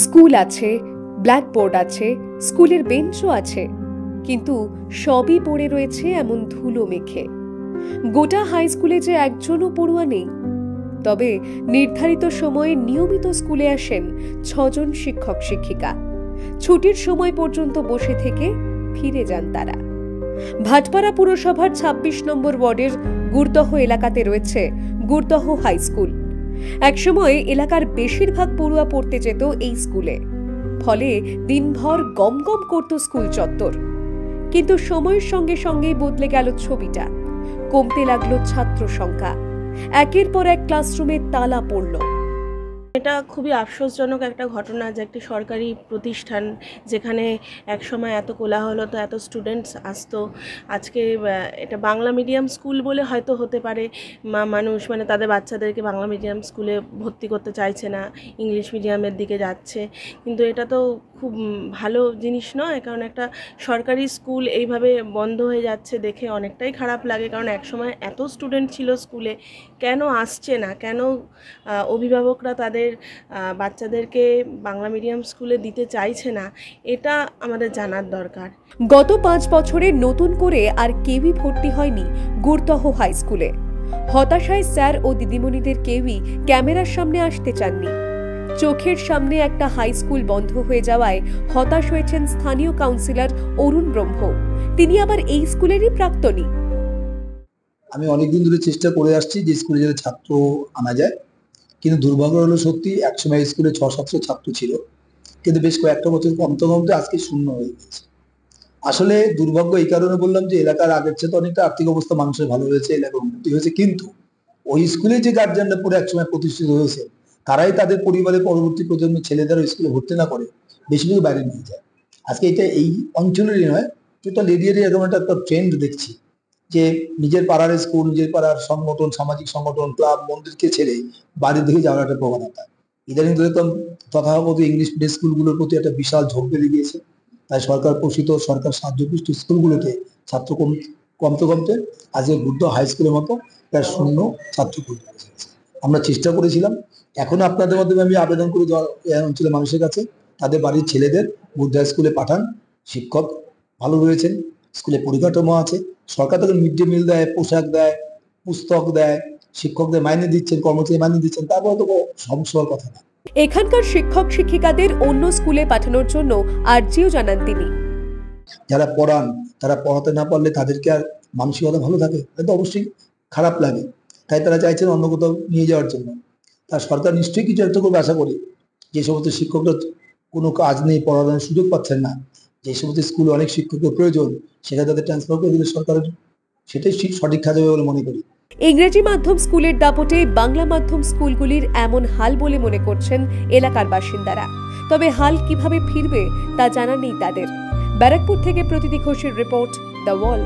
School আছে, blackboard আছে, স্কুলের বেঞ্চও আছে, কিন্তু সবই পড়ে রয়েছে এমন ধুলো মেখে। গোটা হাই স্কুলে যে একজনও পড়ুয়া নেই। তবে নির্ধারিত সময়ে নিয়মিত স্কুলে আসেন 6 জন শিক্ষক শিক্ষিকা। ছুটির সময় পর্যন্ত বসে থেকে ফিরে যান তারা। ভাটপাড়া পুরসভার 26 নম্বর ওয়ার্ডের গুরদহ এলাকাতে রয়েছে গুরদহ হাই স্কুল। একসময় এলাকার বেশিরভাগ পড়ুয়া পড়তে যেত এই স্কুলে, ফলে দিনভর গমগম করত স্কুল চত্বর। কিন্তু সময়ের সঙ্গে সঙ্গেই বদলে গেল ছবিটা। কমতে লাগলো ছাত্র সংখ্যা, একের পর এক ক্লাসরুমে তালা পড়ল। এটা খুবই আফসোসজনক একটা ঘটনা যে একটি সরকারি প্রতিষ্ঠান যেখানে একসময় এত কোলাহল হতো, এত স্টুডেন্টস আসতো, আজকে এটা বাংলা মিডিয়াম স্কুল বলে হয়তো হতে পারে মানুষ তাদের বাচ্চাদেরকে বাংলা মিডিয়াম স্কুলে ভর্তি করতে চাইছে না, ইংলিশ মিডিয়ামের দিকে যাচ্ছে। কিন্তু এটা তো খুব ভালো জিনিস নয়, কারণ একটা সরকারি স্কুল এইভাবে বন্ধ হয়ে যাচ্ছে দেখে অনেকটাই খারাপ লাগে। কারণ একসময় এত স্টুডেন্ট ছিল স্কুলে, কেন আসছে না, কেন অভিভাবকরা তাদের বাচ্চাদেরকে বাংলা মিডিয়াম স্কুলে দিতে চাইছে না, এটা আমাদের জানার দরকার। গত 5 বছরে নতুন করে আর কেউই ভর্তি হয়নি গুরদহ হাই স্কুলে। হতাশায় স্যার ও দিদিমণিদের কেউই ক্যামেরার সামনে আসতে চাননি। চোখের সামনে একটা হাই স্কুল বন্ধ হয়ে যাওয়ায় হতাশ হয়েছেন স্থানীয় কাউন্সিলর অরুণ ব্রহ্ম। তিনি আবার এই স্কুলেরই প্রাক্তনী। আমি অনেকদিন ধরে চেষ্টা করে আসছি যে স্কুলে যাতে ছাত্র আনা যায়, কিন্তু দুর্ভাগ্য হলো সত্যি একসময় স্কুলে 600-700 ছাত্র ছিল, কিন্তু বেশ কয়েকটা বছর কমতে কমতে আজকে শূন্য হয়ে গেছে। আসলে দুর্ভাগ্য এই কারণে বললাম যে এলাকার আগের চেয়ে তো অনেকটা আর্থিক অবস্থা মানুষের ভালো হয়েছে, এলাকার উন্নতি হয়েছে, কিন্তু ওই স্কুলে যে গার্জিয়ানরা পরে একসময় প্রতিষ্ঠিত হয়েছে তারাই তাদের পরিবারের পরবর্তী প্রজন্মের ছেলেদেরও স্কুলে ভর্তি না করে বেশিরভাগ বাইরে নিয়ে যায়। আজকে এটা এই অঞ্চলেরই নয়, টোটাল এরিয়ারই এরকম একটা ট্রেন্ড দেখছি যে নিজের পাড়ার স্কুল, নিজের পাড়ার সংগঠন, সামাজিক সংগঠন, ক্লাব, মন্দিরকে ছেড়ে বাড়ির দিকে যাওয়ার একটা প্রবণতা। ইদানিং দেখলাম তথাকথিত ইংলিশ মিডিয়াম স্কুলগুলোর প্রতি একটা বিশাল ঝোঁক বেড়ে গিয়েছে। তাই সরকার পোষিত, সরকার সাহায্যপুষ্ট স্কুলগুলোতে ছাত্র কমতে কমতে আজকে গুরদহ হাই স্কুলের মতো প্রায় শূন্য ছাত্র পড়তে হয়েছে। আমরা চেষ্টা করেছিলাম, এখনো আপনাদের মাধ্যমে আমি আবেদন করি অঞ্চলের মানুষের কাছে, তাদের বাড়ির ছেলেদের গুরদহ স্কুলে পাঠান। শিক্ষক ভালো রয়েছেন, স্কুলে পরিকাঠামো আছে, সরকার তাদের মিড ডে মিল দেয়, পোশাক দেয়, পুস্তক দেয়, শিক্ষকদের মাইনে দিচ্ছেন, কর্মচারী মাইনে দিচ্ছেন, তারপরে তো সমস্যার কথা না। এখানকার শিক্ষক শিক্ষিকাদের অন্য স্কুলে পাঠানোর জন্য আর্জিও জানান তিনি। যারা পড়ান তারা পড়াতে না পারলে তাদেরকে আর মানসিকতা ভালো থাকে, এটা অবশ্যই খারাপ লাগে। তাই তারা চাইছেন অন্য কোথাও নিয়ে যাওয়ার জন্য। তার সরকার নিশ্চয়ই কিছু একটা করবে আশা করি। যে সমস্ত শিক্ষকরা কোনো কাজ নেই, পড়ানোর সুযোগ পাচ্ছেন না, যে সমস্ত স্কুলে অনেক শিক্ষকের প্রয়োজন, সেটা তাদের ট্রান্সফার করে দিলে সরকারের সেটাই সঠিক কাজ হবে বলে মনে করি। ইংরেজি মাধ্যম স্কুলের দাপটে বাংলা মাধ্যম স্কুলগুলির এমন হাল বলে মনে করছেন এলাকার বাসিন্দারা। তবে হাল কিভাবে ফিরবে তা জানা নেই তাদের। ব্যারাকপুর থেকে প্রতীতি ঘোষের রিপোর্ট, দ্য ওয়াল।